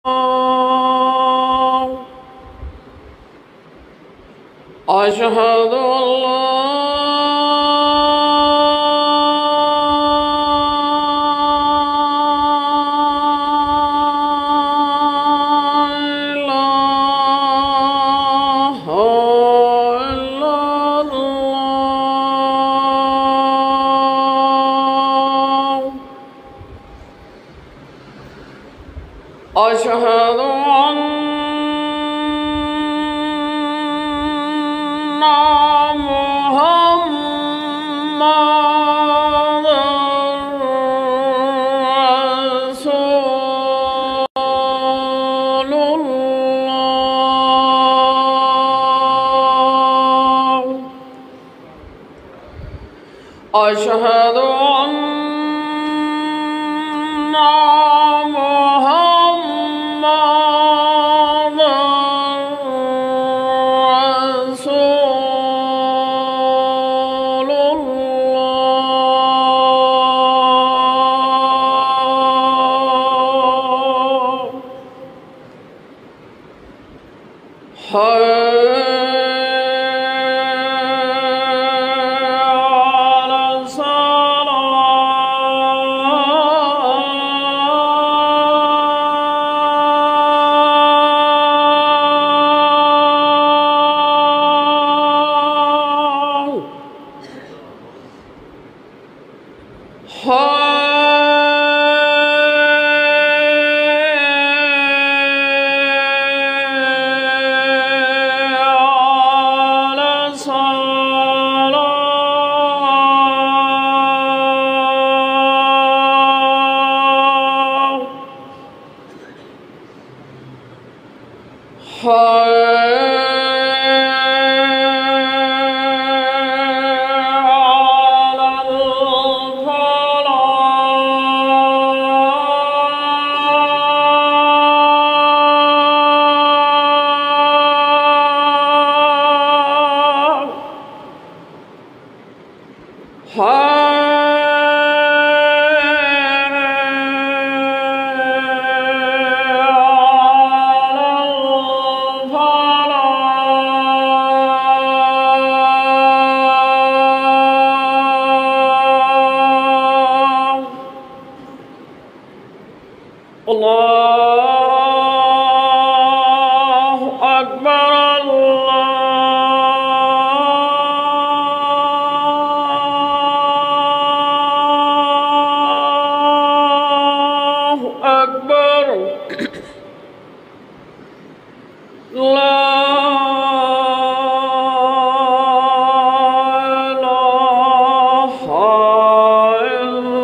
أشهد أن لا إله إلا الله. أشهد أن محمدًا رسول الله. أشهد أن محمدًا رسول الله. حي على الصلاة. حي الله أكبر. الله أكبر. لا إله إلا الله.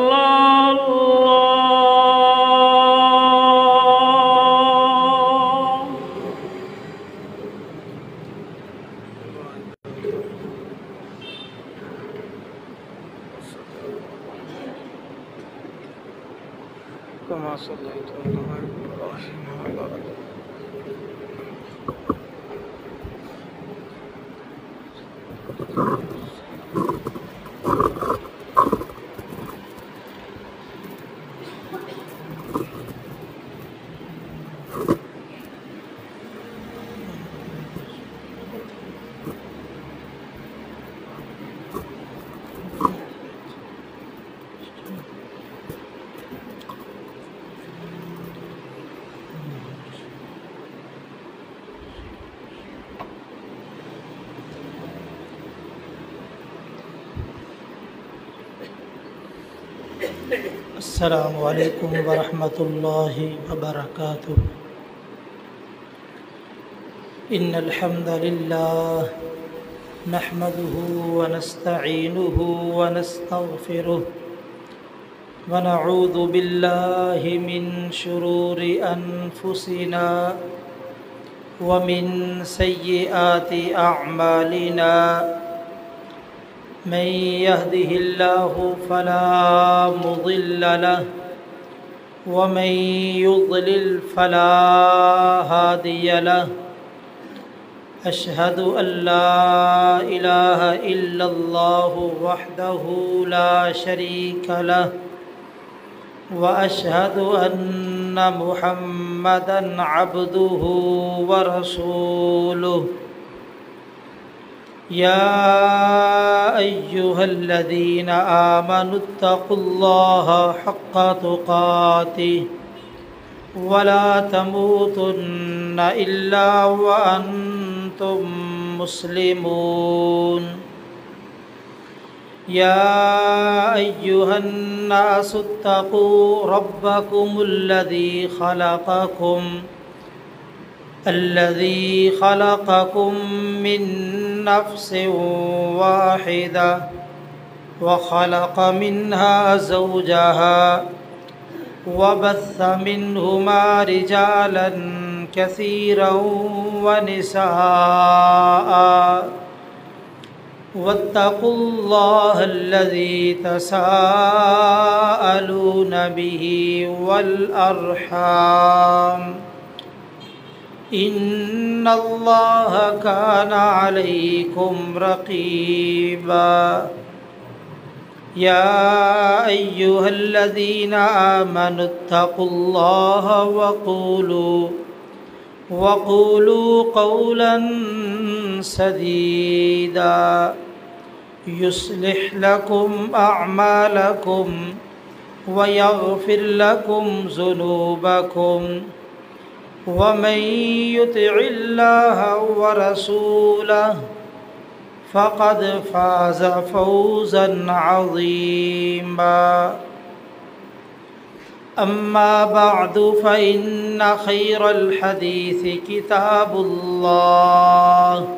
كما صليت على إبراهيم وعلى آل السلام علیکم ورحمۃ اللہ وبرکاتہ۔ ان الحمد للہ نحمده ونستعینه ونستغفره ونعوذ باللہ من شرور انفسنا ومن سیئات اعمالنا من يهده الله فلا مضل له ومن يضلل فلا هادي له أشهد أن لا إله إلا الله وحده لا شريك له وأشهد أن محمدا محمدًا عبده ورسوله يا أيها الذين آمنوا اتقوا الله حق تقاته ولا تموتن إلا وأنتم مسلمون يا أيها الناس اتقوا ربكم الذي خلقكم من نفس واحدة وخلق منها زوجها وبث منهما رجالا كثيرا ونساء واتقوا الله الذي تساءلون به والأرحام إن الله كان عليكم رقيبا يا أيها الذين آمنوا اتقوا الله وقولوا قولا سديدا يصلح لكم أعمالكم ويغفر لكم ذنوبكم ومن يطع الله ورسوله فقد فاز فوزا عظيما أما بعد فإن خير الحديث كتاب الله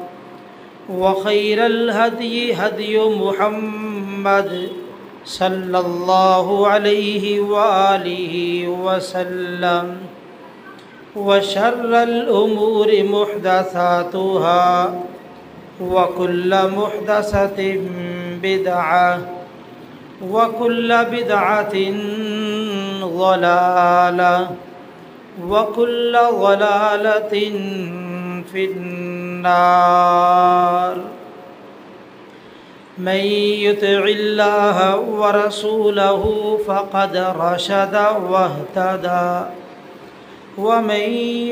وخير الهدي هدي محمد صلى الله عليه وآله وسلم وشر الأمور محدثاتها وكل محدثة بدعة وكل بدعة ضلالة وكل ضلالة في النار من يطع الله ورسوله فقد رشد واهتدى ومن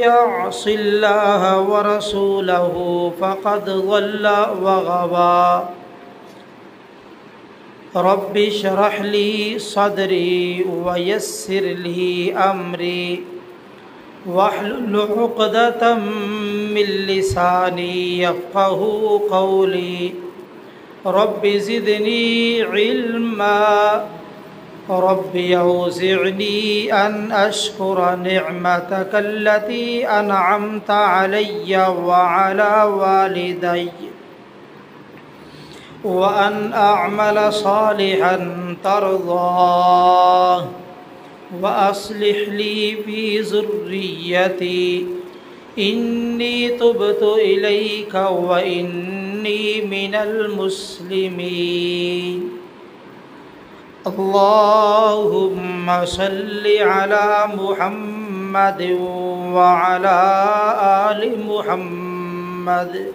يعص الله ورسوله فقد ضل وغوى رب اشرح لي صدري ويسر لي أمري واحلل عقدة من لساني يفقه قولي رب زدني علما رب أوزعني أن أشكر نعمتك التي أنعمت علي وعلى والدي وأن أعمل صالحا ترضاه وأصلح لي في ذريتي إني تبت إليك وإني من المسلمين اللهم صل على محمد وعلى آل محمد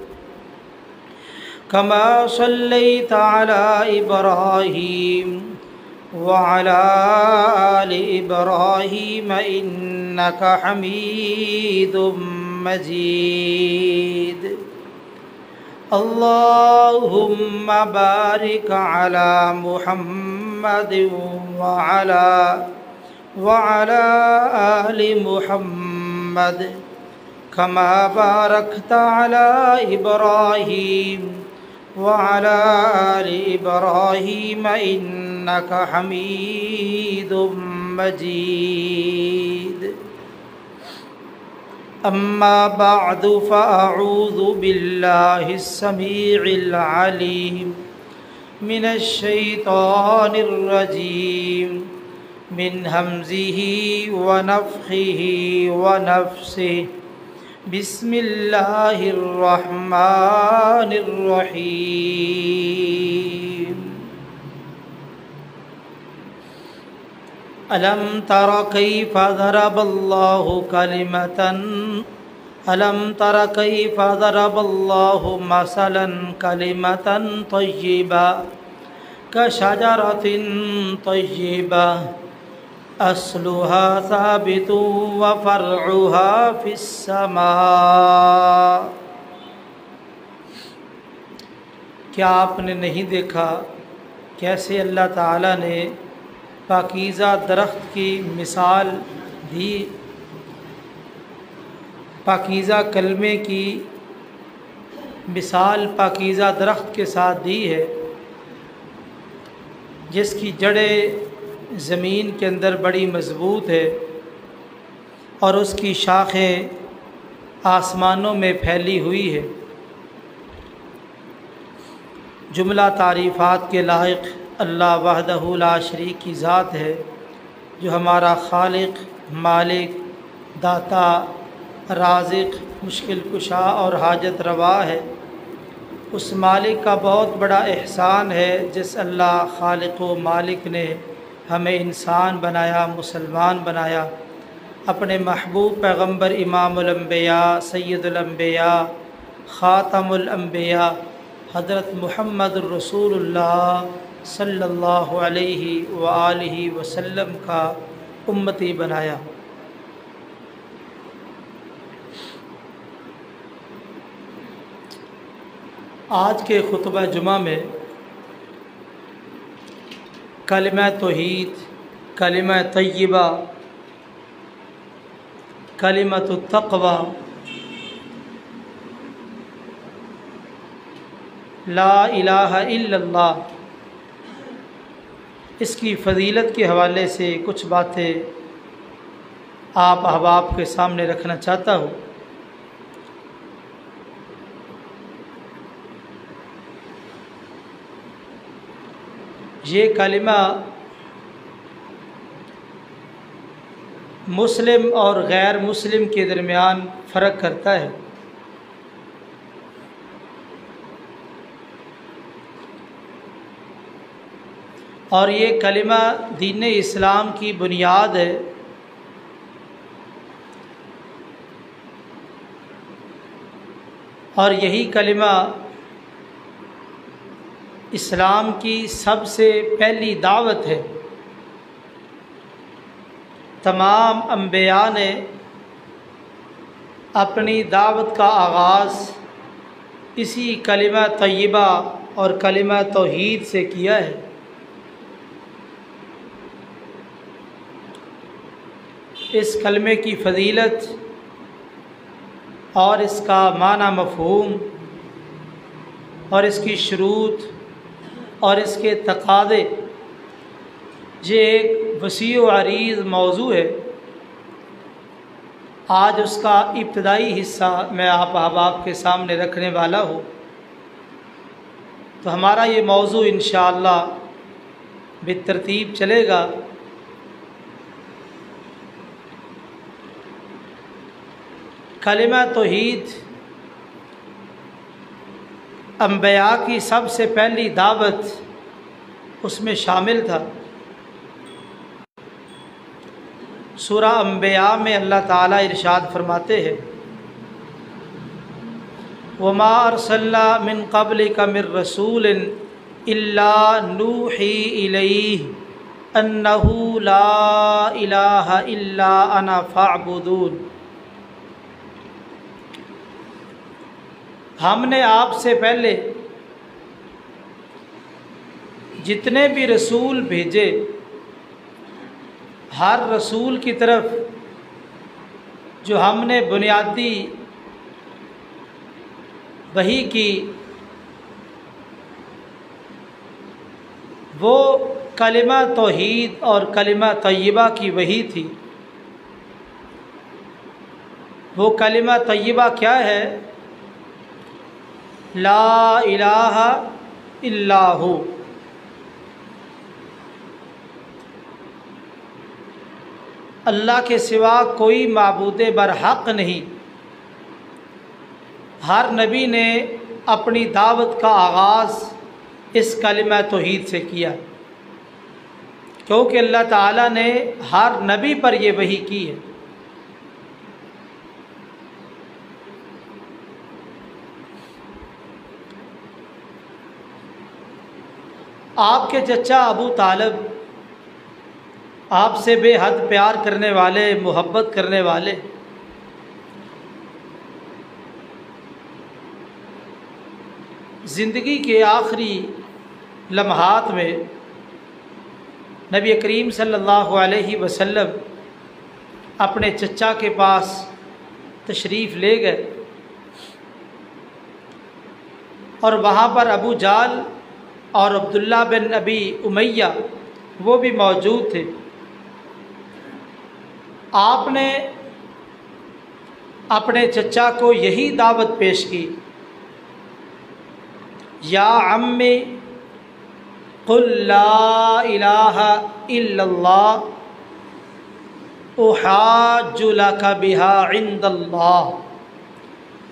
كما صليت على إبراهيم وعلى آل إبراهيم إنك حميد مجيد اللهم بارك على محمد وعلى آل محمد كما باركت على إبراهيم وعلى آل إبراهيم إنك حميد مجيد أما بعد فأعوذ بالله السميع العليم من الشيطان الرجيم من همزه ونفخه ونفسه بسم الله الرحمن الرحيم ألم تر كيف ضرب الله مثلا كلمة طيبة كشجرة طيبة اصلها ثابت وفرعها في السماء۔ کیا آپ نے نہیں دیکھا کیسے اللہ تعالیٰ نے پاکیزہ درخت کی مثال دی، پاکیزہ کلمے کی مثال پاکیزہ درخت کے ساتھ دی ہے، جس کی جڑیں زمین کے اندر بڑی مضبوط ہے اور اس کی شاخیں آسمانوں میں پھیلی ہوئی ہے۔ جملہ تعریفات کے لائق اللہ وحدہ لا شریک کی ذات ہے، جو ہمارا خالق، مالک، داتا، رازق، مشکل کشا اور حاجت روا ہے۔ اس مالک کا بہت بڑا احسان ہے جس اللہ خالق و مالک نے ہمیں انسان بنایا، مسلمان بنایا، اپنے محبوب پیغمبر امام الانبیاء، سید الانبیاء، خاتم الانبیاء حضرت محمد الرسول اللہ صلی اللہ علیہ وآلہ وسلم کا امتی بنایا۔ آج کے خطبہ جمعہ میں کلمہ توحید، کلمہ طیبہ، کلمۃ التقوی، لا الہ الا اللہ، اس کی فضیلت کے حوالے سے کچھ باتیں آپ احباب کے سامنے رکھنا چاہتا ہوں۔ یہ کلمہ مسلم اور غیر مسلم کے درمیان فرق کرتا ہے۔ اور یہ کلمہ دین اسلام کی بنیاد ہے۔ اور یہی کلمہ اسلام کی سب سے پہلی دعوت ہے۔ تمام انبیاء نے اپنی دعوت کا آغاز اسی کلمہ طیبہ اور کلمہ توحید سے کیا ہے۔ اس کلمے کی فضیلت اور اس کا معنی مفہوم اور اس کی شروط اور اس کے تقاضے، یہ ایک وسیع و عریض موضوع ہے۔ آج اس کا ابتدائی حصہ میں آپ احباب کے سامنے رکھنے والا ہوں۔ تو ہمارا یہ موضوع انشاءاللہ بالترتیب چلے گا۔ کلمہ توحید انبیاء کی سب سے پہلی دعوت اس میں شامل تھا۔ سورہ انبیاء میں اللہ تعالیٰ ارشاد فرماتے ہیں وَمَا أَرْسَلْنَا مِن قَبْلِكَ مِن رَّسُولٍ إِلَّا نُوحِي إِلَيْهِ أَنَّهُ لَا إِلَٰهَ إِلَّا أَنَا فَاعْبُدُونِ۔ ہم نے آپ سے پہلے جتنے بھی رسول بھیجے، ہر رسول کی طرف جو ہم نے بنیادی وحی کی، وہ کلمہ توحید اور کلمہ طیبہ کی وحی تھی۔ وہ کلمہ طیبہ کیا ہے؟ لا الہ الا ہو، اللہ کے سوا کوئی معبود برحق نہیں۔ ہر نبی نے اپنی دعوت کا آغاز اس کلمہ توحید سے کیا، کیونکہ اللہ تعالیٰ نے ہر نبی پر یہ وحی کی ہے۔ آپ کے چچا ابو طالب آپ سے بے حد پیار کرنے والے، محبت کرنے والے، زندگی کے آخری لمحات میں نبی کریم صلی اللہ علیہ وسلم اپنے چچا کے پاس تشریف لے گئے اور وہاں پر ابو جہل اور عبداللہ بن ابی امیہ وہ بھی موجود تھے۔ آپ نے اپنے چچا کو یہی دعوت پیش کی، یا عمی قل لا الہ الا اللہ احاج لک بہا عند اللہ۔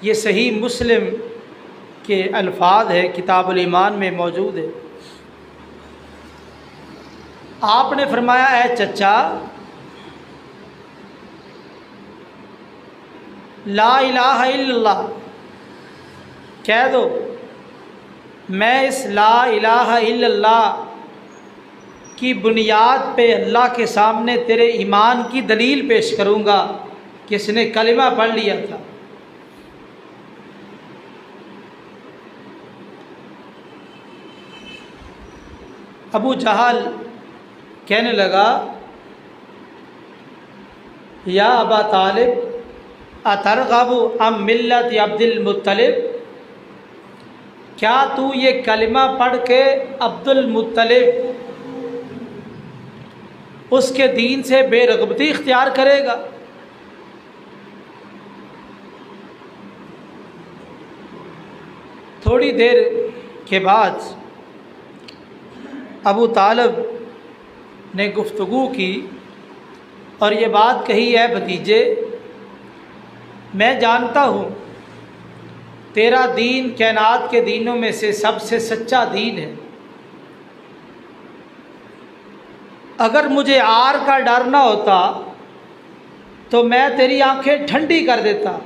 یہ صحیح مسلم کے الفاظ ہے، کتاب الایمان میں موجود ہے۔ آپ نے فرمایا، اے چچا، لا الہ الا اللہ کہہ دو، میں اس لا الہ الا اللہ کی بنیاد پہ اللہ کے سامنے تیرے ایمان کی دلیل پیش کروں گا کہ اس نے کلمہ پڑھ لیا تھا۔ ابو جہل کہنے لگا، یا ابا طالب اترغب عن ملت عبد المطلب، کیا تو یہ کلمہ پڑھ کے عبد المطلب اس کے دین سے بے رغبتی اختیار کرے گا؟ تھوڑی دیر کے بعد ابو طالب نے گفتگو کی اور یہ بات کہی، ہے بھتیجے، میں جانتا ہوں تیرا دین کائنات کے دینوں میں سے سب سے سچا دین ہے، اگر مجھے آر کا ڈر نہ ہوتا تو میں تیری آنکھیں ٹھنڈی کر دیتا۔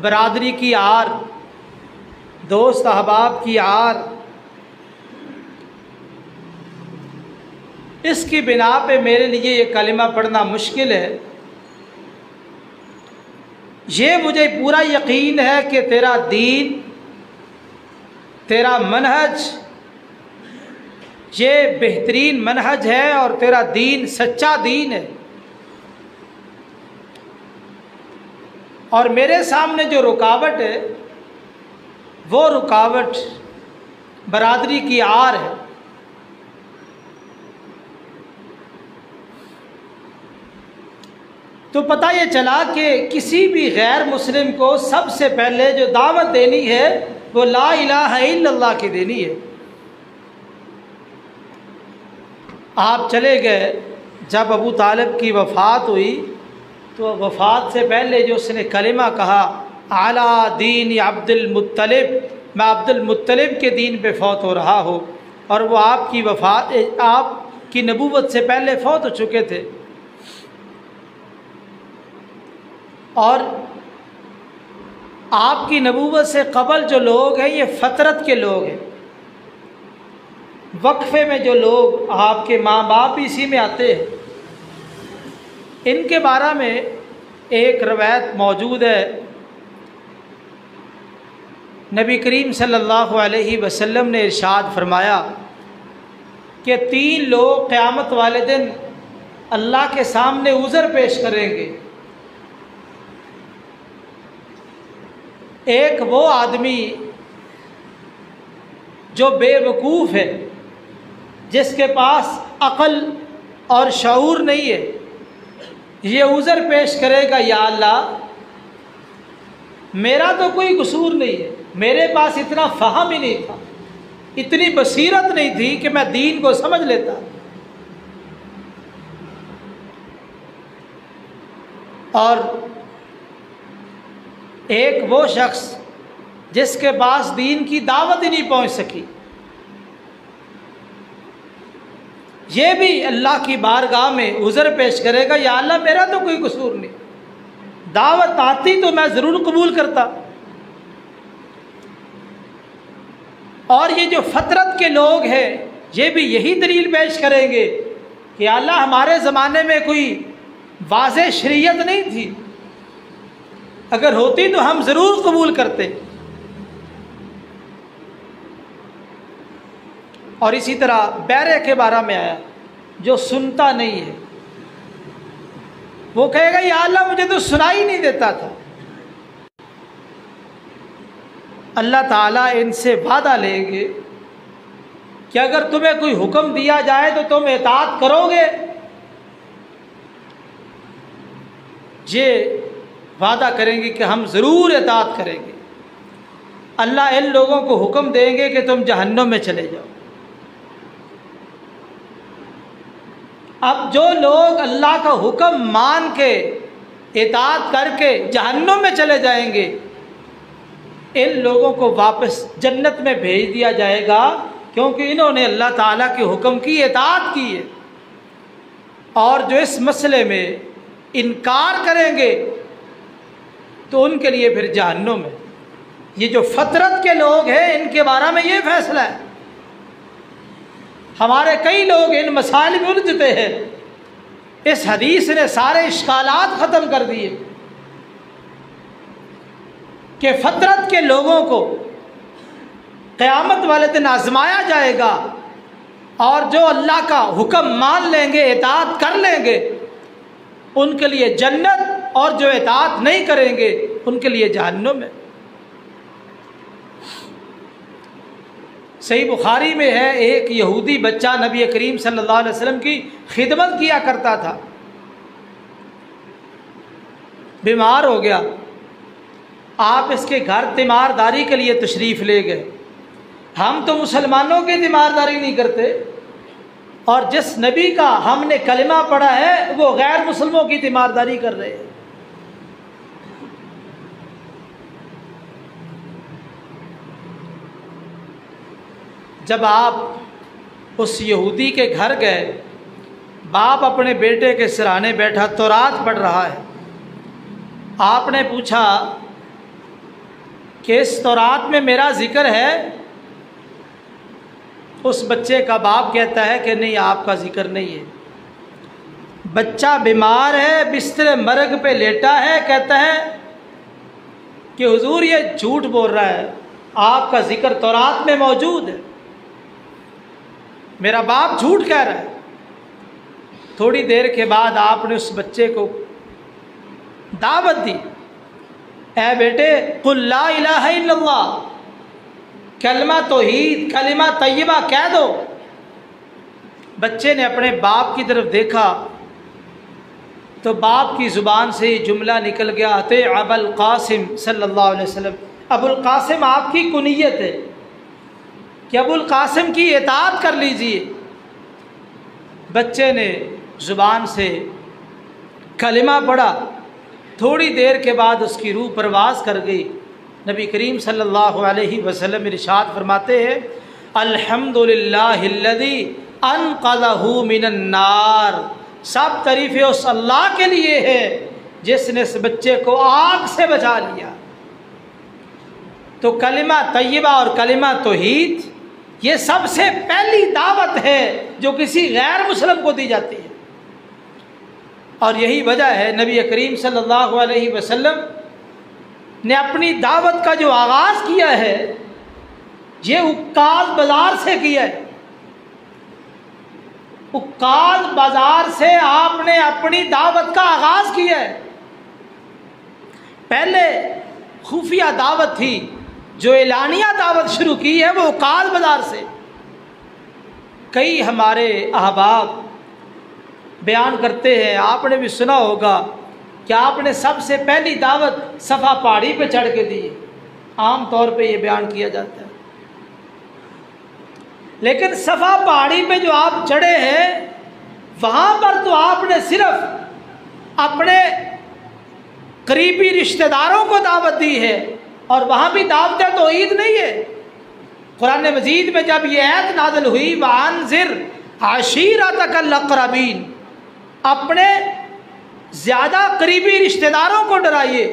برادری کی آر، دوست احباب کی آر، اس کی بنا پہ میرے لیے یہ کلمہ پڑھنا مشکل ہے۔ یہ مجھے پورا یقین ہے کہ تیرا دین، تیرا منہج یہ بہترین منہج ہے اور تیرا دین سچا دین ہے، اور میرے سامنے جو رکاوٹ ہے وہ رکاوٹ برادری کی آر ہے۔ تو پتہ یہ چلا کہ کسی بھی غیر مسلم کو سب سے پہلے جو دعوت دینی ہے وہ لا الہ الا اللہ کی دینی ہے۔ آپ چلے گئے، جب ابو طالب کی وفات ہوئی تو وفات سے پہلے جو اس نے کلمہ کہا، اعلیٰ دین عبد المطلب، میں عبد المطلب کے دین پہ فوت ہو رہا ہوں، اور وہ آپ کی نبوت سے پہلے فوت ہو چکے تھے، اور آپ کی نبوت سے قبل جو لوگ ہیں یہ فطرت کے لوگ ہیں۔ وقفے میں جو لوگ، آپ کے ماں باپ اسی میں آتے ہیں، ان کے بارے میں ایک روایت موجود ہے، نبی کریم صلی اللہ علیہ وسلم نے ارشاد فرمایا کہ 3 لوگ قیامت والے دن اللہ کے سامنے عذر پیش کریں گے۔ ایک وہ آدمی جو بے وقوف ہے، جس کے پاس عقل اور شعور نہیں ہے، یہ عذر پیش کرے گا، یا اللہ میرا تو کوئی قصور نہیں ہے، میرے پاس اتنا فہم ہی نہیں تھا، اتنی بصیرت نہیں تھی کہ میں دین کو سمجھ لیتا۔ اور ایک وہ شخص جس کے پاس دین کی دعوت ہی نہیں پہنچ سکی، یہ بھی اللہ کی بارگاہ میں عذر پیش کرے گا، یا اللہ میرا تو کوئی قصور نہیں، دعوت آتی تو میں ضرور قبول کرتا۔ اور یہ جو فطرت کے لوگ ہیں، یہ بھی یہی دلیل پیش کریں گے کہ اللہ ہمارے زمانے میں کوئی واضح شریعت نہیں تھی، اگر ہوتی تو ہم ضرور قبول کرتے۔ اور اسی طرح بیرے کے بارے میں آیا، جو سنتا نہیں ہے وہ کہے گا یا اللہ مجھے تو سنائی نہیں دیتا تھا۔ اللہ تعالیٰ ان سے وعدہ لیں گے کہ اگر تمہیں کوئی حکم دیا جائے تو تم اطاعت کرو گے؟ یہ وعدہ کریں گے کہ ہم ضرور اطاعت کریں گے۔ اللہ ان لوگوں کو حکم دیں گے کہ تم جہنم میں چلے جاؤ۔ اب جو لوگ اللہ کا حکم مان کے اطاعت کر کے جہنم میں چلے جائیں گے، ان لوگوں کو واپس جنت میں بھیج دیا جائے گا، کیونکہ انہوں نے اللہ تعالیٰ کے حکم کی اطاعت کی ہے۔ اور جو اس مسئلے میں انکار کریں گے تو ان کے لیے پھر جہنم ہے۔ یہ جو فطرت کے لوگ ہیں ان کے بارے میں یہ فیصلہ ہے۔ ہمارے کئی لوگ ان مسائل میں الجھتے ہیں، اس حدیث نے سارے اشکالات ختم کر دیے کہ فطرت کے لوگوں کو قیامت والے دن آزمایا جائے گا، اور جو اللہ کا حکم مان لیں گے، اطاعت کر لیں گے، ان کے لیے جنت، اور جو اطاعت نہیں کریں گے ان کے لیے جہنم ہے۔ صحیح بخاری میں ہے، ایک یہودی بچہ نبی کریم صلی اللہ علیہ وسلم کی خدمت کیا کرتا تھا، بیمار ہو گیا، آپ اس کے گھر تیمارداری کے لیے تشریف لے گئے۔ ہم تو مسلمانوں کی تیمارداری نہیں کرتے، اور جس نبی کا ہم نے کلمہ پڑھا ہے وہ غیر مسلموں کی تیمارداری کر رہے ہیں۔ جب آپ اس یہودی کے گھر گئے، باپ اپنے بیٹے کے سرانے بیٹھا تورات پڑھ رہا ہے، آپ نے پوچھا کہ اس تورات میں میرا ذکر ہے؟ اس بچے کا باپ کہتا ہے کہ نہیں، آپ کا ذکر نہیں ہے۔ بچہ بیمار ہے، بستر مرگ پہ لیٹا ہے، کہتا ہے کہ حضور یہ جھوٹ بول رہا ہے، آپ کا ذکر تورات میں موجود ہے، میرا باپ جھوٹ کہہ رہا ہے۔ تھوڑی دیر کے بعد آپ نے اس بچے کو دعوت دی، اے بیٹے قل لا الہ الا اللہ، کلمہ توحید، کلمہ طیبہ کہہ دو۔ بچے نے اپنے باپ کی طرف دیکھا تو باپ کی زبان سے یہ جملہ نکل گیا، اطیع ابا القاسم صلی اللہ علیہ وسلم۔ ابو القاسم آپ کی کنیت ہے کہ ابو القاسم کی اطاعت کر لیجئے۔ بچے نے زبان سے کلمہ پڑھا، تھوڑی دیر کے بعد اس کی روح پرواز کر گئی۔ نبی کریم صلی اللہ علیہ وسلم ارشاد فرماتے ہیں، الحمدللہ الذی انقذہ من النار، سب تعریفیں اس اللہ کے لیے ہے جس نے اس بچے کو آگ سے بچا لیا۔ تو کلمہ طیبہ اور کلمہ توحید یہ سب سے پہلی دعوت ہے جو کسی غیر مسلم کو دی جاتی ہے، اور یہی وجہ ہے نبی کریم صلی اللہ علیہ وسلم نے اپنی دعوت کا جو آغاز کیا ہے یہ عکاظ بازار سے کیا ہے۔ عکاظ بازار سے آپ نے اپنی دعوت کا آغاز کیا ہے۔ پہلے خفیہ دعوت تھی، جو اعلانیہ دعوت شروع کی ہے وہ عکاظ بازار سے۔ کئی ہمارے احباب بیان کرتے ہیں، آپ نے بھی سنا ہوگا کہ آپ نے سب سے پہلی دعوت صفا پہاڑی پہ چڑھ کے دی، عام طور پہ یہ بیان کیا جاتا ہے۔ لیکن صفا پہاڑی پہ جو آپ چڑھے ہیں وہاں پر تو آپ نے صرف اپنے قریبی رشتہ داروں کو دعوت دی ہے، اور وہاں بھی دعوت توحید نہیں ہے۔ قرآن مجید میں جب یہ آیت نازل ہوئی وَأَنذِرْ عَشِيرَتَكَ الْأَقْرَبِينَ، اپنے زیادہ قریبی رشتہ داروں کو ڈرائیے،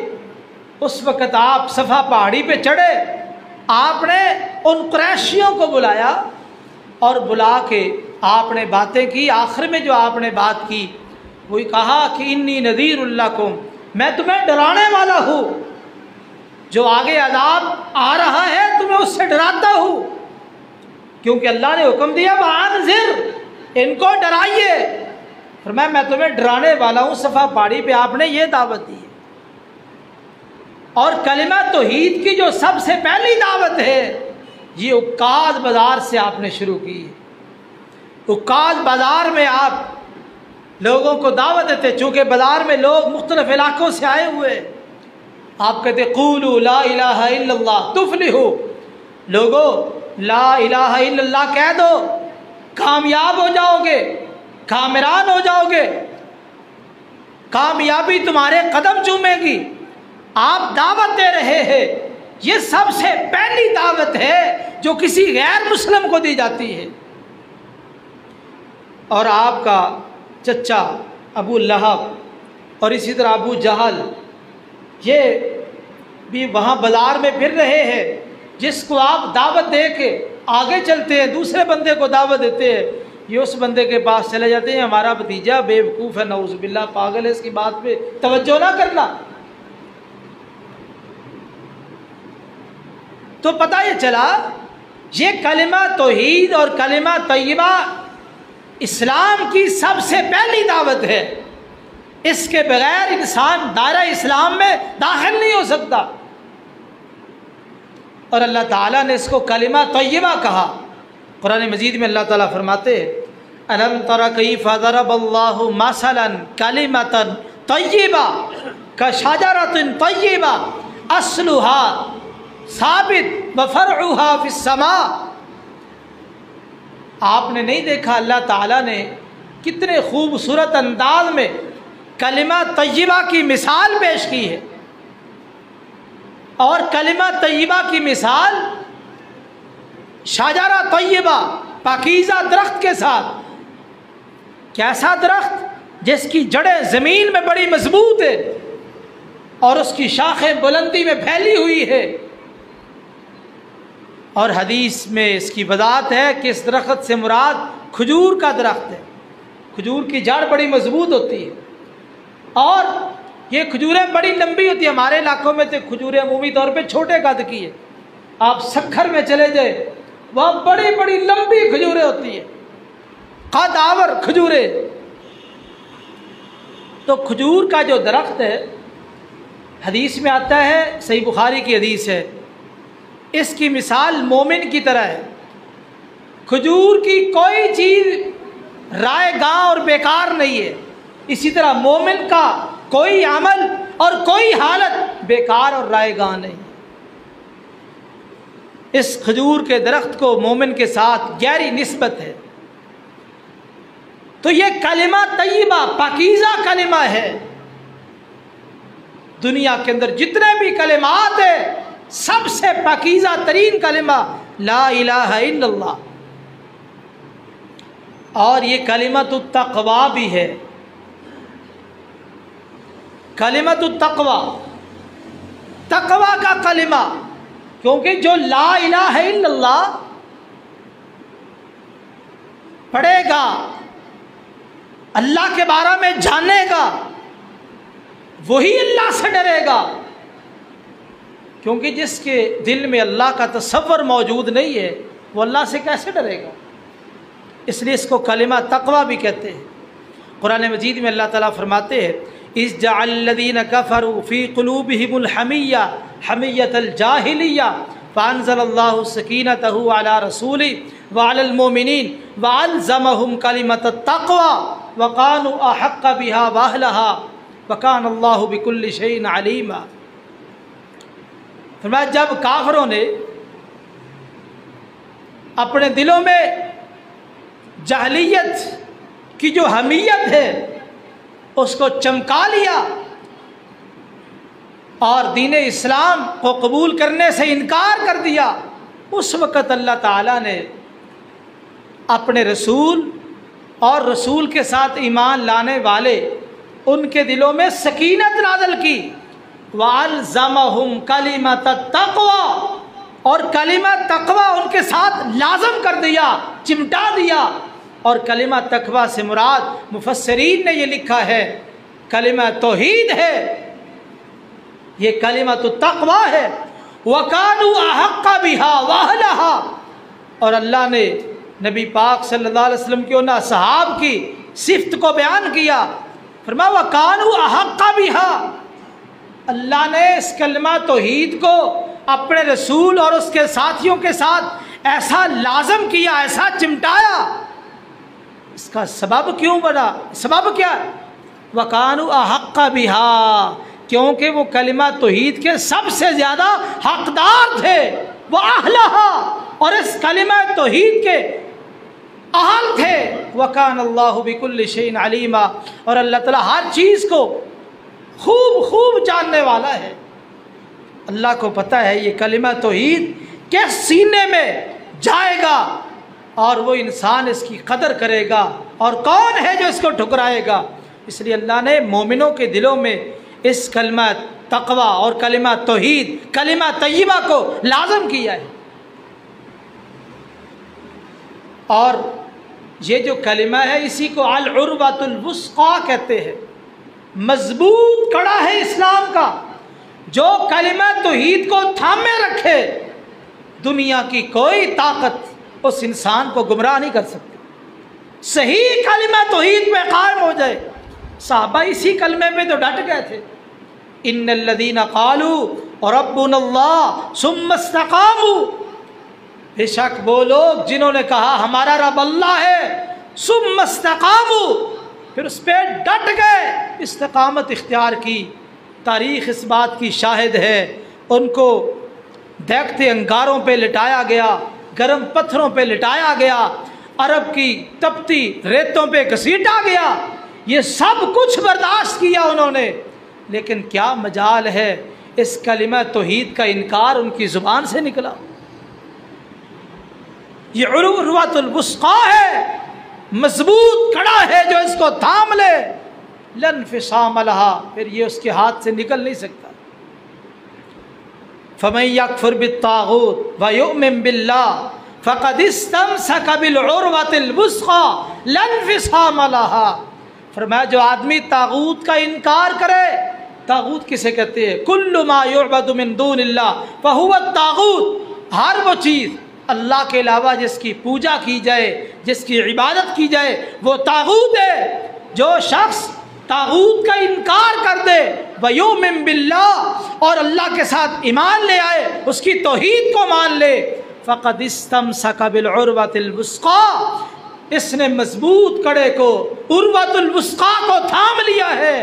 اس وقت آپ صفا پہاڑی پہ چڑھے، آپ نے ان قریشیوں کو بلایا اور بلا کے آپ نے باتیں کی. آخر میں جو آپ نے بات کی وہی کہا کہ انی نذیر لکم، میں تمہیں ڈرانے والا ہوں، جو آگے عذاب آ رہا ہے تمہیں اس سے ڈراتا ہوں، کیونکہ اللہ نے حکم دیا وانذر، ان کو ڈرائیے. فرمایا میں تمہیں ڈرانے والا ہوں. صفا پہاڑی پہ آپ نے یہ دعوت دی ہے. اور کلمہ توحید کی جو سب سے پہلی دعوت ہے یہ عکاظ بازار سے آپ نے شروع کی ہے. عکاظ بازار میں آپ لوگوں کو دعوت دیتے، چونکہ بازار میں لوگ مختلف علاقوں سے آئے ہوئے. آپ کہتے قولوا لا الہ الا اللہ تفلحوا، لوگو لا الہ الا اللہ کہہ دو، کامیاب ہو جاؤ گے، کامران ہو جاؤ گے، کامیابی تمہارے قدم چومے گی. آپ دعوت دے رہے ہیں. یہ سب سے پہلی دعوت ہے جو کسی غیر مسلم کو دی جاتی ہے. اور آپ کا چچا ابو لہب اور اسی طرح ابو جہل یہ بھی وہاں بازار میں پھر رہے ہیں. جس کو آپ دعوت دے کے آگے چلتے ہیں، دوسرے بندے کو دعوت دیتے ہیں، یہ اس بندے کے پاس چلے جاتے ہیں ہمارا بھتیجا بے وقوف ہے، نعوذ باللہ پاگل ہے، اس کی بات پہ توجہ نہ کرنا. تو پتہ یہ چلا یہ کلمہ توحید اور کلمہ طیبہ اسلام کی سب سے پہلی دعوت ہے. اس کے بغیر انسان دائرہ اسلام میں داخل نہیں ہو سکتا. اور اللہ تعالیٰ نے اس کو کلمہ طیبہ کہا. قرآن مجید میں اللہ تعالیٰ فرماتے ہیں الم تر کیف ضرب اللہ مثلا کلمۃ طیبہ کشجرۃ طیبہ اصلها ثابت وفرعها فی السماء. آپ نے نہیں دیکھا اللہ تعالیٰ نے کتنے خوبصورت انداز میں کلمہ طیبہ کی مثال پیش کی ہے. اور کلمہ طیبہ کی مثال شجرہ طیبہ پاکیزہ درخت کے ساتھ. کیسا درخت؟ جس کی جڑیں زمین میں بڑی مضبوط ہے اور اس کی شاخیں بلندی میں پھیلی ہوئی ہے. اور حدیث میں اس کی وضاحت ہے کہ اس درخت سے مراد کھجور کا درخت ہے. کھجور کی جڑ بڑی مضبوط ہوتی ہے اور یہ کھجوریں بڑی لمبی ہوتی ہیں. ہمارے علاقوں میں تو کھجوریں عمومی طور پہ چھوٹے قد کی ہے. آپ سکھر میں چلے جائیں وہاں بڑی بڑی لمبی کھجوریں ہوتی ہیں، قد آور کھجوریں. تو کھجور کا جو درخت ہے حدیث میں آتا ہے، صحیح بخاری کی حدیث ہے، اس کی مثال مومن کی طرح ہے. کھجور کی کوئی چیز رائے گاں اور بیکار نہیں ہے. اسی طرح مومن کا کوئی عمل اور کوئی حالت بیکار اور رائے گاں نہیں. اس کھجور کے درخت کو مومن کے ساتھ گہری نسبت ہے. تو یہ کلمہ طیبہ پاکیزہ کلمہ ہے. دنیا کے اندر جتنے بھی کلمات ہیں سب سے پاکیزہ ترین کلمہ لا الہ الا اللہ. اور یہ کلمۃ التقویٰ بھی ہے. کلمۃ التقویٰ، تقویٰ کا کلمہ، کیونکہ جو لا الہ الا اللہ پڑھے گا، اللہ کے بارے میں جانے گا، وہی اللہ سے ڈرے گا. کیونکہ جس کے دل میں اللہ کا تصور موجود نہیں ہے وہ اللہ سے کیسے ڈرے گا؟ اس لیے اس کو کلمہ تقویٰ بھی کہتے ہیں. قرآن مجید میں اللہ تعالیٰ فرماتے ہیں اذ جعل الذین کفروا فی قلوبہم الحمیہ حمیۃ الجاہلیہ فانزل اللہ سکینتہ علی رسولہ وعلی المؤمنین وألزمہم کلمۃ التقویٰ وکانوا احق بہا واہلہا وکان اللہ بکل شیء علیما. فرمایا جب کافروں نے اپنے دلوں میں جاہلیت کی جو حمیت ہے اس کو چمکا لیا اور دین اسلام کو قبول کرنے سے انکار کر دیا، اس وقت اللہ تعالیٰ نے اپنے رسول اور رسول کے ساتھ ایمان لانے والے ان کے دلوں میں سکینت نازل کی. وَأَلْزَمَهُمْ كَلِمَةَ التَّقْوَىٰ اور کلمہ تقوی ان کے ساتھ لازم کر دیا، چمٹا دیا۔ اور کلمہ تقوی سے مراد مفسرین نے یہ لکھا ہے کلمہ توحید ہے، یہ کلمہ تو تقوی ہے۔ وَكَانُوا أَحَقَّ بِهَا وَأَهْلَهَا، اور اللہ نے نبی پاک صلی اللہ علیہ وسلم کی ان اصحاب کی صفت کو بیان کیا، فرمایا وَكَانُوا أَحَقَّ بِهَا، اللہ نے اس کلمہ توحید کو اپنے رسول اور اس کے ساتھیوں کے ساتھ ایسا لازم کیا، ایسا چمٹایا۔ اس کا سبب کیوں بنا؟ سبب کیا؟ وَكَانُوا أَحَقَّ بِهَا، کیونکہ وہ کلمہ توحید کے سب سے زیادہ حقدار تھے، وہ اہلہا، اور اس کلمہ توحید کے اہل تھے۔ وَكَانَ اللَّهُ بِكُلِّ شَيْءٍ عَلِيمًا، اور اللہ تعالیٰ ہر چیز کو خوب جاننے والا ہے۔ اللہ کو پتہ ہے یہ کلمہ توحید کس سینے میں جائے گا اور وہ انسان اس کی قدر کرے گا، اور کون ہے جو اس کو ٹھکرائے گا۔ اس لیے اللہ نے مومنوں کے دلوں میں اس کلمہ تقوی اور کلمہ توحید، کلمہ طیبہ کو لازم کیا ہے۔ اور یہ جو کلمہ ہے اسی کو العروۃ الوثقی کہتے ہیں، مضبوط کڑا ہے اسلام کا، جو کلمہ توحید کو تھامے رکھے دنیا کی کوئی طاقت اس انسان کو گمراہ نہیں کر سکتی۔ صحیح کلمہ توحید پہ قائم ہو جائے، صحابہ اسی کلمے پہ تو ڈٹ گئے تھے۔ ان الذین قالوا ربنا اللہ ثم استقاموا، بے شک وہ لوگ جنہوں نے کہا ہمارا رب اللہ ہے، ثم استقاموا، پھر اس پہ ڈٹ گئے، استقامت اختیار کی۔ تاریخ اس بات کی شاہد ہے، ان کو دیکھتے انگاروں پہ لٹایا گیا، گرم پتھروں پہ لٹایا گیا، عرب کی تپتی ریتوں پہ گھسیٹا گیا، یہ سب کچھ برداشت کیا انہوں نے، لیکن کیا مجال ہے اس کلمہ توحید کا انکار ان کی زبان سے نکلا۔ یہ عروۃ الوثقی ہے، مضبوط کڑا ہے، جو اس کو تھام لے لن انفصام لها، پھر یہ اس کے ہاتھ سے نکل نہیں سکتا۔ فمن یکفر بالطاغوت ویؤمن باللہ فقد استمسک بالعروۃ الوثقی لا انفصام لها، فرمایا جو آدمی طاغوت کا انکار کرے، طاغوت کسے کہتے ہیں؟ کل ما یعبد من دون اللہ فہو الطاغوت، ہر وہ چیز اللہ کے علاوہ جس کی پوجا کی جائے، جس کی عبادت کی جائے، وہ طاغوت ہے۔ جو شخص طاغوت کا انکار کر دے ویؤمن باللہ، اور اللہ کے ساتھ ایمان لے آئے، اس کی توحید کو مان لے، فقد استمسک بالعروۃ الوثقی، اس نے مضبوط کڑے کو، عروۃ الوثقی کو تھام لیا ہے۔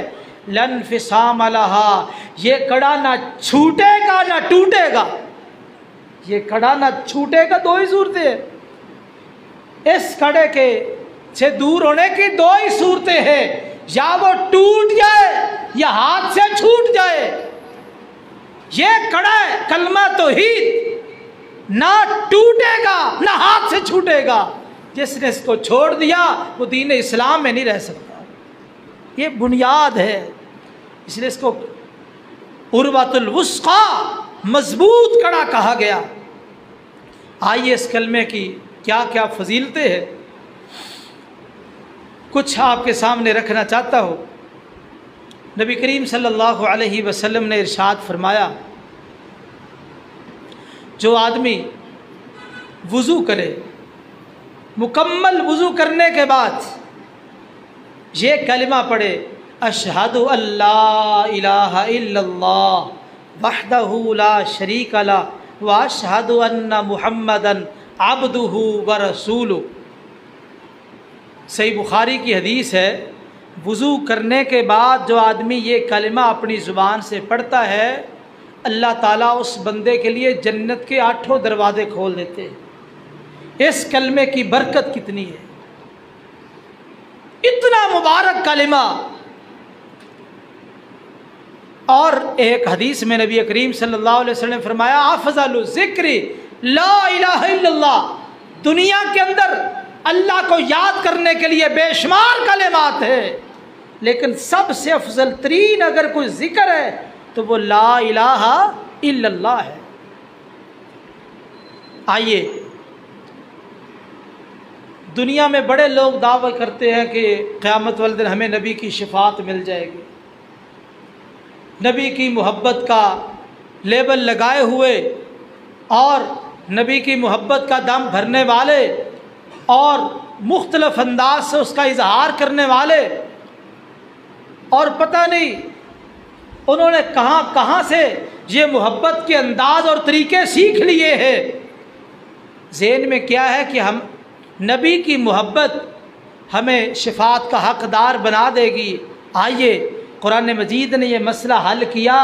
لن انفصام لها، یہ کڑا نہ چھوٹے گا نہ ٹوٹے گا، یہ کڑا نہ چھوٹے گا۔ دو ہی صورتیں ہیں، اس کڑے کے سے دور ہونے کی دو ہی صورتیں ہیں، یا وہ ٹوٹ جائے یا ہاتھ سے چھوٹ جائے۔ یہ کڑا ہے کلمہ توحید، نہ ٹوٹے گا نہ ہاتھ سے چھوٹے گا۔ جس نے اس کو چھوڑ دیا وہ دین اسلام میں نہیں رہ سکتا، یہ بنیاد ہے۔ اس لیے اس کو عروۃ الوثقی، مضبوط کڑا کہا گیا۔ آئیے اس کلمے کی کیا کیا فضیلتیں ہیں کچھ آپ کے سامنے رکھنا چاہتا ہوں۔ نبی کریم صلی اللہ علیہ وسلم نے ارشاد فرمایا، جو آدمی وضو کرے، مکمل وضو کرنے کے بعد یہ کلمہ پڑھے، اشہد ان لا الہ الا اللہ وحدہ لا شریک لہ واشہد ان محمدا عبدہ ورسولہ۔ صحیح بخاری کی حدیث ہے، وضو کرنے کے بعد جو آدمی یہ کلمہ اپنی زبان سے پڑھتا ہے، اللہ تعالیٰ اس بندے کے لیے جنت کے 8 دروازے کھول دیتے ہیں۔ اس کلمے کی برکت کتنی ہے، اتنا مبارک کلمہ۔ اور ایک حدیث میں نبی کریم صلی اللہ علیہ وسلم نے فرمایا، افضل الذکر لا الہ الا اللہ، دنیا کے اندر اللہ کو یاد کرنے کے لیے بے شمار کلمات ہیں، لیکن سب سے افضل ترین اگر کوئی ذکر ہے تو وہ لا الہ الا اللہ ہے۔ آئیے، دنیا میں بڑے لوگ دعویٰ کرتے ہیں کہ قیامت والے دن ہمیں نبی کی شفاعت مل جائے گی، نبی کی محبت کا لیبل لگائے ہوئے اور نبی کی محبت کا دم بھرنے والے اور مختلف انداز سے اس کا اظہار کرنے والے، اور پتہ نہیں انہوں نے کہاں کہاں سے یہ محبت کے انداز اور طریقے سیکھ لیے ہیں۔ ذہن میں کیا ہے کہ ہم نبی کی محبت ہمیں شفاعت کا حقدار بنا دے گی۔ آئیے، قرآن مجید نے یہ مسئلہ حل کیا،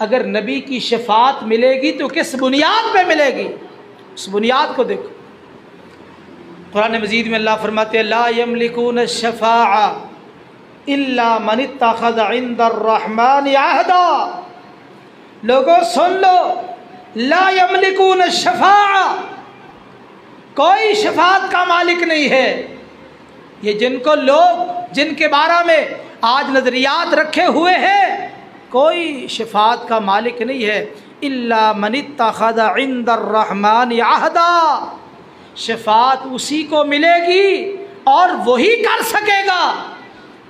اگر نبی کی شفاعت ملے گی تو کس بنیاد پہ ملے گی؟ اس بنیاد کو دیکھو۔ قرآن مجید میں اللہ فرماتے ہیں لا یملکون الشفاعہ الا من اتخذ عند الرحمن عہدا۔ لوگوں سن لو، لا یملکون الشفاعہ، کوئی شفاعت کا مالک نہیں ہے۔ یہ جن کو لوگ جن کے بارے میں آج نظریات رکھے ہوئے ہیں، کوئی شفاعت کا مالک نہیں ہے۔ الا من اتخذ عند الرحمن عہدا، شفاعت اسی کو ملے گی اور وہی کر سکے گا۔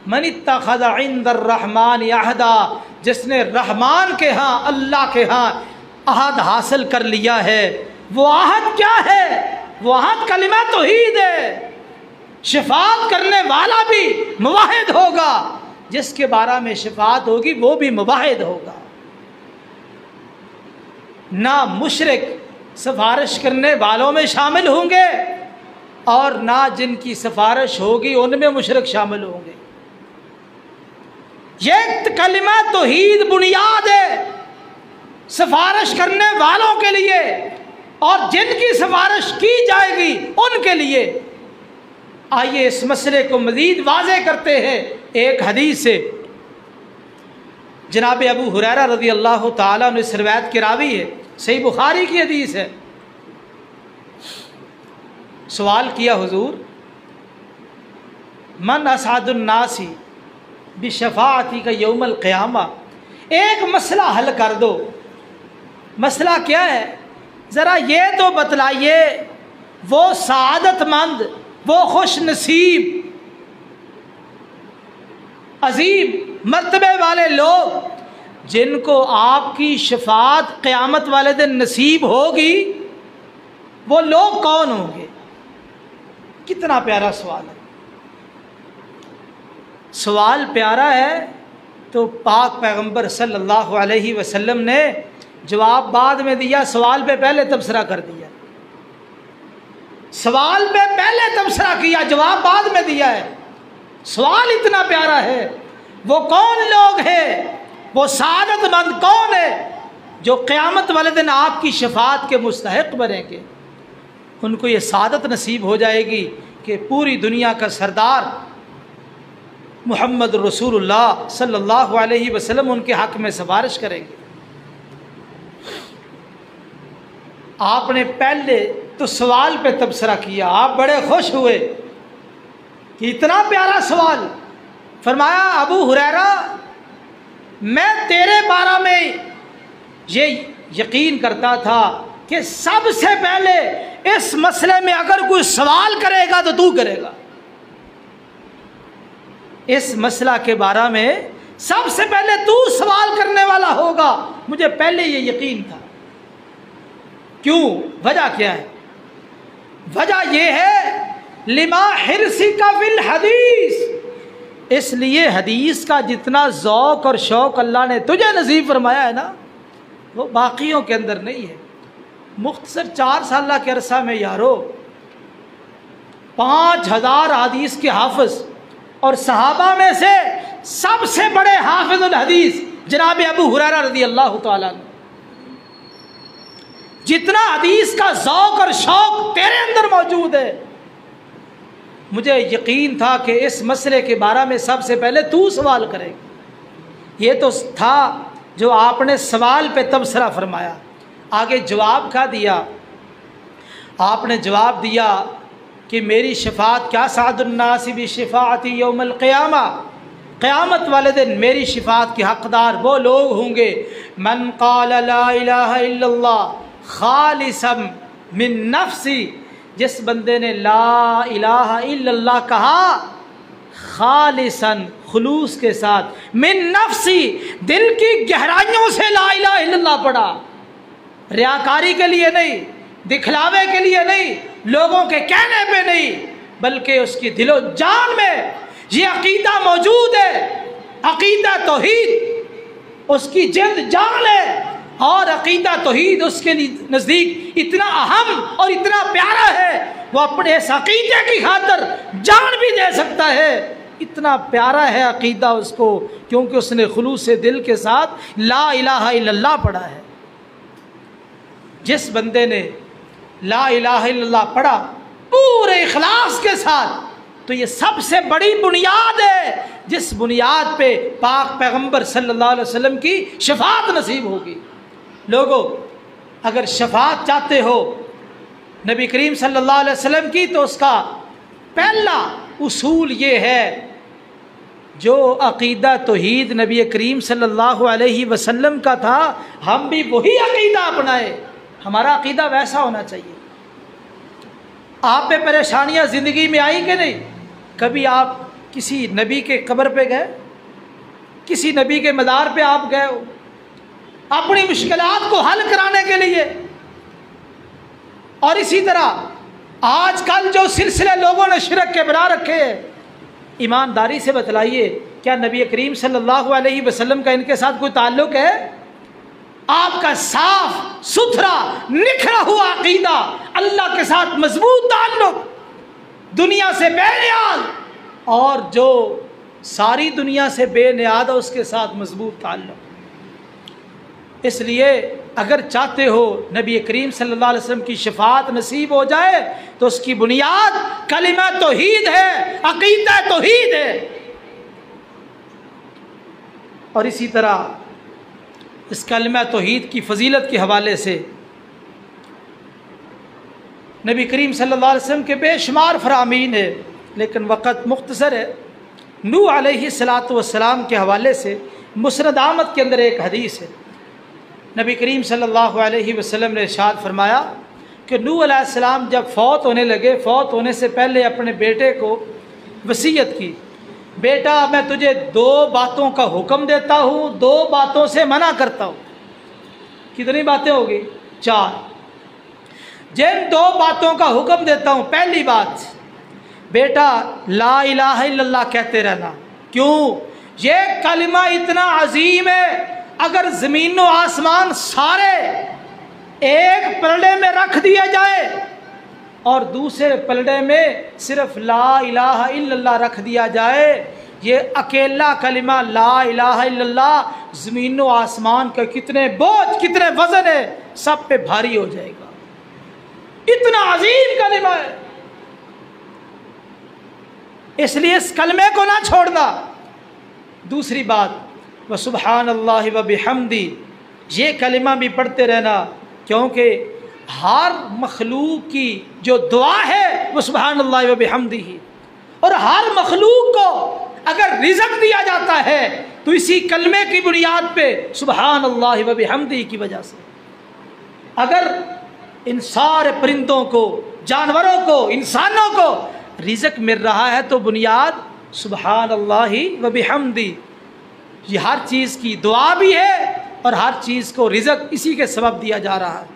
من اتخذ عند الرحمن عہدا، جس نے رحمان کے ہاں، اللہ کے ہاں عہد حاصل کر لیا ہے۔ وہ عہد کیا ہے؟ وہ عہد کلمہ توحید ہے۔ شفاعت کرنے والا بھی موحد ہوگا، جس کے بارے میں شفاعت ہوگی وہ بھی موحد ہوگا۔ نہ مشرک سفارش کرنے والوں میں شامل ہوں گے اور نہ جن کی سفارش ہوگی ان میں مشرک شامل ہوں گے۔ یہ کلمہ توحید بنیاد ہے سفارش کرنے والوں کے لیے، اور جن کی سفارش کی جائے گی ان کے لیے۔ آئیے اس مسئلے کو مزید واضح کرتے ہیں ایک حدیث سے۔ جناب ابو ہریرہ رضی اللہ تعالیٰ عنہ اس روایت کے راوی ہے، صحیح بخاری کی حدیث ہے۔ سوال کیا حضور من اسعد الناس بشفاعتی کا یوم القیامہ، ایک مسئلہ حل کر دو۔ مسئلہ کیا ہے؟ ذرا یہ تو بتلائیے، وہ سعادت مند، وہ خوش نصیب عظیم مرتبے والے لوگ جن کو آپ کی شفاعت قیامت والے دن نصیب ہوگی، وہ لوگ کون ہوں گے؟ کتنا پیارا سوال ہے۔ سوال پیارا ہے تو پاک پیغمبر صلی اللہ علیہ وسلم نے جواب بعد میں دیا، سوال پہ پہلے تبصرہ کر دیا۔ سوال پہ پہلے تبصرہ کیا، جواب بعد میں دیا ہے۔ سوال اتنا پیارا ہے، وہ کون لوگ ہیں، وہ سعادت مند کون ہے جو قیامت والے دن آپ کی شفاعت کے مستحق بنیں گے؟ ان کو یہ سعادت نصیب ہو جائے گی کہ پوری دنیا کا سردار محمد رسول اللہ صلی اللہ علیہ وسلم ان کے حق میں سفارش کریں گے۔ آپ نے پہلے تو سوال پہ تبصرہ کیا، آپ بڑے خوش ہوئے کہ اتنا پیارا سوال۔ فرمایا ابو ہریرہ، میں تیرے بارے میں یہ یقین کرتا تھا کہ سب سے پہلے اس مسئلے میں اگر کوئی سوال کرے گا تو تو کرے گا۔ اس مسئلہ کے بارے میں سب سے پہلے تو سوال کرنے والا ہوگا، مجھے پہلے یہ یقین تھا۔ کیوں؟ وجہ کیا ہے؟ وجہ یہ ہے لما حرصک فی الحدیث، اس لیے حدیث کا جتنا ذوق اور شوق اللہ نے تجھے نصیب فرمایا ہے نا، وہ باقیوں کے اندر نہیں ہے۔ مختصر 4 سالہ کے عرصہ میں یارو 5000 حدیث کے حافظ، اور صحابہ میں سے سب سے بڑے حافظ الحدیث جناب ابو ہریرہ رضی اللہ تعالیٰ عنہ، جتنا حدیث کا ذوق اور شوق تیرے اندر موجود ہے، مجھے یقین تھا کہ اس مسئلے کے بارے میں سب سے پہلے تو سوال کرے گا۔ یہ تو تھا جو آپ نے سوال پہ تبصرہ فرمایا۔ آگے جواب کیا دیا؟ آپ نے جواب دیا کہ میری شفاعت کیا سعد الناس بشفاعتی یوم القیامہ، قیامت والے دن میری شفاعت کے حقدار وہ لوگ ہوں گے من قال لا الہ الا اللہ خالصا من نفسی، جس بندے نے لا الہ الا اللہ کہا خالصاً خلوص کے ساتھ، من نفسی دل کی گہرائیوں سے لا الہ الا اللہ پڑھا، ریاکاری کے لیے نہیں، دکھلاوے کے لیے نہیں، لوگوں کے کہنے پہ نہیں، بلکہ اس کی دل و جان میں یہ عقیدہ موجود ہے، عقیدہ توحید اس کی جلد جان ہے، اور عقیدہ توحید اس کے نزدیک اتنا اہم اور اتنا پیارا ہے، وہ اپنے اس عقیدے کی خاطر جان بھی دے سکتا ہے، اتنا پیارا ہے عقیدہ اس کو، کیونکہ اس نے خلوص دل کے ساتھ لا الہ الا اللہ پڑھا ہے۔ جس بندے نے لا الہ الا اللہ پڑھا پورے اخلاص کے ساتھ، تو یہ سب سے بڑی بنیاد ہے جس بنیاد پہ پاک پیغمبر صلی اللہ علیہ وسلم کی شفاعت نصیب ہوگی۔ لوگوں، اگر شفاعت چاہتے ہو نبی کریم صلی اللہ علیہ وسلم کی، تو اس کا پہلا اصول یہ ہے، جو عقیدہ توحید نبی کریم صلی اللہ علیہ وسلم کا تھا، ہم بھی وہی عقیدہ اپنائیں۔ ہمارا عقیدہ ویسا ہونا چاہیے۔ آپ پہ پریشانیاں زندگی میں آئی کہ نہیں؟ کبھی آپ کسی نبی کے قبر پہ گئے، کسی نبی کے مزار پہ آپ گئے ہو اپنی مشکلات کو حل کرانے کے لیے؟ اور اسی طرح آج کل جو سلسلے لوگوں نے شرک کے بنا رکھے ہیں، ایمانداری سے بتلائیے، کیا نبی کریم صلی اللہ علیہ وسلم کا ان کے ساتھ کوئی تعلق ہے؟ آپ کا صاف ستھرا نکھرا ہوا عقیدہ، اللہ کے ساتھ مضبوط تعلق، دنیا سے بے نیاز، اور جو ساری دنیا سے بے نیاز ہے اس کے ساتھ مضبوط تعلق۔ اس لیے اگر چاہتے ہو نبی کریم صلی اللہ علیہ وسلم کی شفاعت نصیب ہو جائے، تو اس کی بنیاد کلمہ توحید ہے، عقیدہ توحید ہے۔ اور اسی طرح اس کلمہ توحید کی فضیلت کے حوالے سے نبی کریم صلی اللہ علیہ وسلم کے بے شمار فرامین ہے، لیکن وقت مختصر ہے۔ نوح علیہ السلام کے حوالے سے مسند احمد کے اندر ایک حدیث ہے، نبی کریم صلی اللہ علیہ وسلم نے ارشاد فرمایا کہ نوح علیہ السلام جب فوت ہونے لگے، فوت ہونے سے پہلے اپنے بیٹے کو وصیت کی، بیٹا میں تجھے 2 باتوں کا حکم دیتا ہوں، 2 باتوں سے منع کرتا ہوں۔ کتنی باتیں ہوگی؟ 4۔ جن 2 باتوں کا حکم دیتا ہوں، پہلی بات، بیٹا لا الہ الا اللہ کہتے رہنا۔ کیوں؟ یہ کلمہ اتنا عظیم ہے، اگر زمین و آسمان سارے ایک پلڑے میں رکھ دیا جائے اور دوسرے پلڑے میں صرف لا الہ الا اللہ رکھ دیا جائے، یہ اکیلا کلمہ لا الہ الا اللہ زمین و آسمان کا کتنے بوجھ، کتنے وزن ہے، سب پہ بھاری ہو جائے گا، اتنا عظیم کلمہ ہے۔ اس لیے اس کلمے کو نہ چھوڑنا۔ دوسری بات، وسبحان اللہ وبحمدہ، یہ کلمہ بھی پڑھتے رہنا، کیونکہ ہر مخلوق کی جو دعا ہے وہ سبحان اللہ وبحمدہ، اور ہر مخلوق کو اگر رزق دیا جاتا ہے تو اسی کلمے کی بنیاد پہ سبحان اللہ وبحمدہ کی وجہ سے۔ اگر ان سارے پرندوں کو، جانوروں کو، انسانوں کو رزق مل رہا ہے تو بنیاد سبحان اللہ وبحمدہ، یہ ہر چیز کی دعا بھی ہے اور ہر چیز کو رزق اسی کے سبب دیا جا رہا ہے۔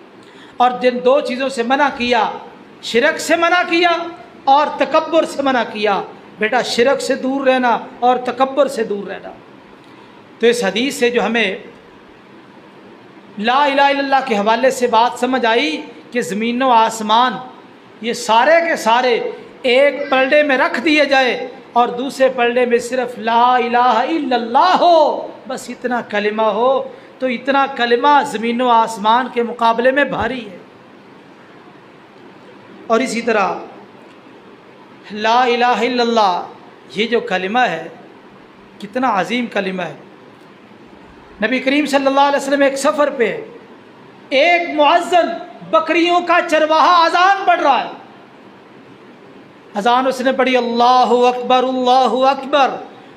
اور جن 2 چیزوں سے منع کیا، شرک سے منع کیا اور تکبر سے منع کیا، بیٹا شرک سے دور رہنا اور تکبر سے دور رہنا۔ تو اس حدیث سے جو ہمیں لا الہ الا اللہ کے حوالے سے بات سمجھ آئی کہ زمین و آسمان یہ سارے کے سارے ایک پلڑے میں رکھ دیے جائے اور دوسرے پلڑے میں صرف لا الہ الا اللہ ہو، بس اتنا کلمہ ہو، تو اتنا کلمہ زمین و آسمان کے مقابلے میں بھاری ہے۔ اور اسی طرح لا الہ الا اللہ یہ جو کلمہ ہے کتنا عظیم کلمہ ہے۔ نبی کریم صلی اللہ علیہ وسلم ایک سفر پہ، ایک مؤذن بکریوں کا چرواہا اذان پڑھ رہا ہے، اذان اس نے پڑھی اللہ اکبر اللہ اکبر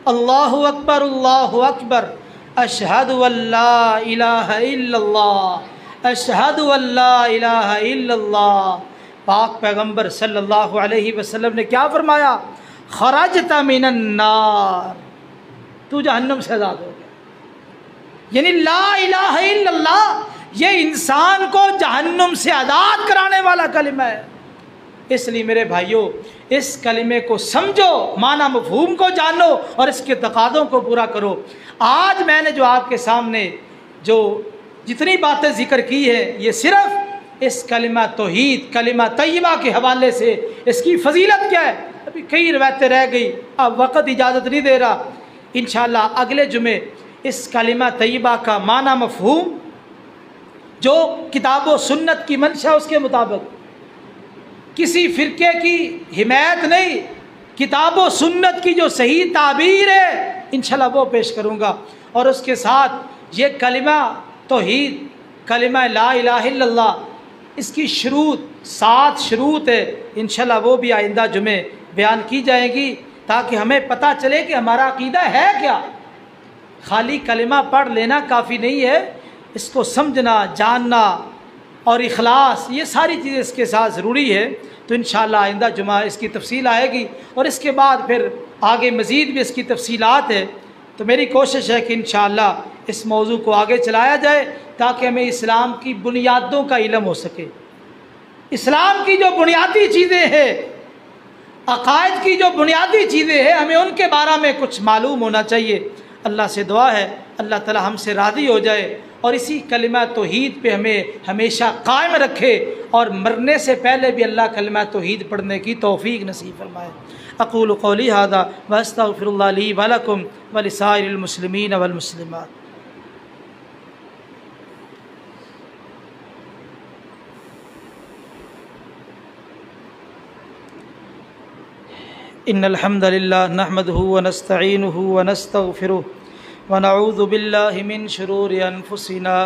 اللہ اکبر اللہ اکبر اشہد ان لا الہ الا اللہ اشہد ان لا الہ الا اللہ۔ پاک پیغمبر صلی اللہ علیہ وسلم نے کیا فرمایا؟ خرجت من النار، تو جہنم سے آزاد ہو گیا۔ یعنی لا الہ الا اللہ یہ انسان کو جہنم سے آزاد کرانے والا کلمہ ہے۔ اس لیے میرے بھائیوں، اس کلمے کو سمجھو، معنی مفہوم کو جانو اور اس کے تقاضوں کو پورا کرو۔ آج میں نے جو آپ کے سامنے جو جتنی باتیں ذکر کی ہے، یہ صرف اس کلمہ توحید، کلمہ طیبہ کے حوالے سے اس کی فضیلت کیا ہے، ابھی کئی روایتیں رہ گئی، اب وقت اجازت نہیں دے رہا۔ انشاءاللہ اگلے جمعے اس کلمہ طیبہ کا معنی مفہوم جو کتاب و سنت کی منشا اس کے مطابق، کسی فرقے کی حمایت نہیں، کتاب و سنت کی جو صحیح تعبیر ہے انشاءاللہ وہ پیش کروں گا۔ اور اس کے ساتھ یہ کلمہ توحید، کلمہ لا الہ الا اللہ، اس کی شروط 7 شروط ہے، انشاءاللہ وہ بھی آئندہ جمعے بیان کی جائیں گی، تاکہ ہمیں پتہ چلے کہ ہمارا عقیدہ ہے کیا۔ خالی کلمہ پڑھ لینا کافی نہیں ہے، اس کو سمجھنا، جاننا اور اخلاص، یہ ساری چیزیں اس کے ساتھ ضروری ہے۔ تو انشاءاللہ آئندہ جمعہ اس کی تفصیل آئے گی، اور اس کے بعد پھر آگے مزید بھی اس کی تفصیلات ہے۔ تو میری کوشش ہے کہ انشاءاللہ اس موضوع کو آگے چلایا جائے، تاکہ ہمیں اسلام کی بنیادوں کا علم ہو سکے۔ اسلام کی جو بنیادی چیزیں ہیں، عقائد کی جو بنیادی چیزیں ہیں، ہمیں ان کے بارے میں کچھ معلوم ہونا چاہیے۔ اللہ سے دعا ہے اللہ تعالی ہم سے راضی ہو جائے اور اسی کلمہ توحید پہ ہمیں ہمیشہ قائم رکھے، اور مرنے سے پہلے بھی اللہ کلمہ توحید پڑھنے کی توفیق نصیب فرمائے۔ اقول قولی ھذا واستغفر اللہ لی ولکم ولسائر المسلمین والمسلمات۔ ان الحمد للہ نحمده ونستعینه ونستغفره ونعوذ باللہ من شرور انفسنا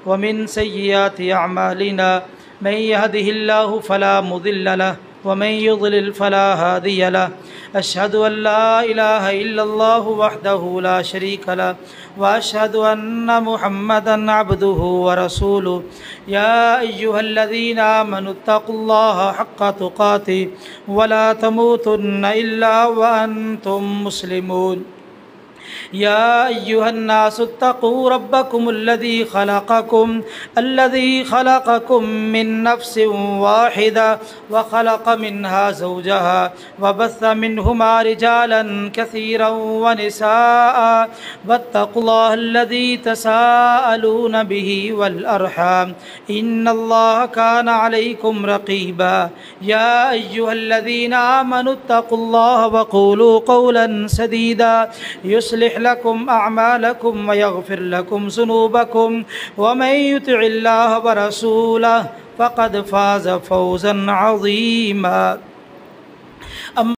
ومن سیئات اعمالنا، من يهده اللہ فلا مضل له ومن يضلل فلا هادی له، اشہد ان لا الہ الا اللہ وحدہ لا شریک له واشہد ان محمدا عبدہ ورسولہ۔ یا ایہا الذین آمنوا اتقوا اللہ حق تقاتہ ولا تموتن الا وانتم مسلمون۔ یا ایہا الناس اتقوا ربکم الذی خلقکم من نفس واحدہ وخلق منها زوجها وبث منہما رجالا کثیرا ونساء واتقوا اللہ الذی تساءلون به والارحام ان اللہ کان علیکم رقیبا۔ یا ایہا الذین آمنوا اتقوا اللہ وقولوا قولا سدیدا يصلح لكم أعمالكم ويغفر لكم ذنوبكم ومن يطع الله ورسوله فقد فاز فوزا عظيما۔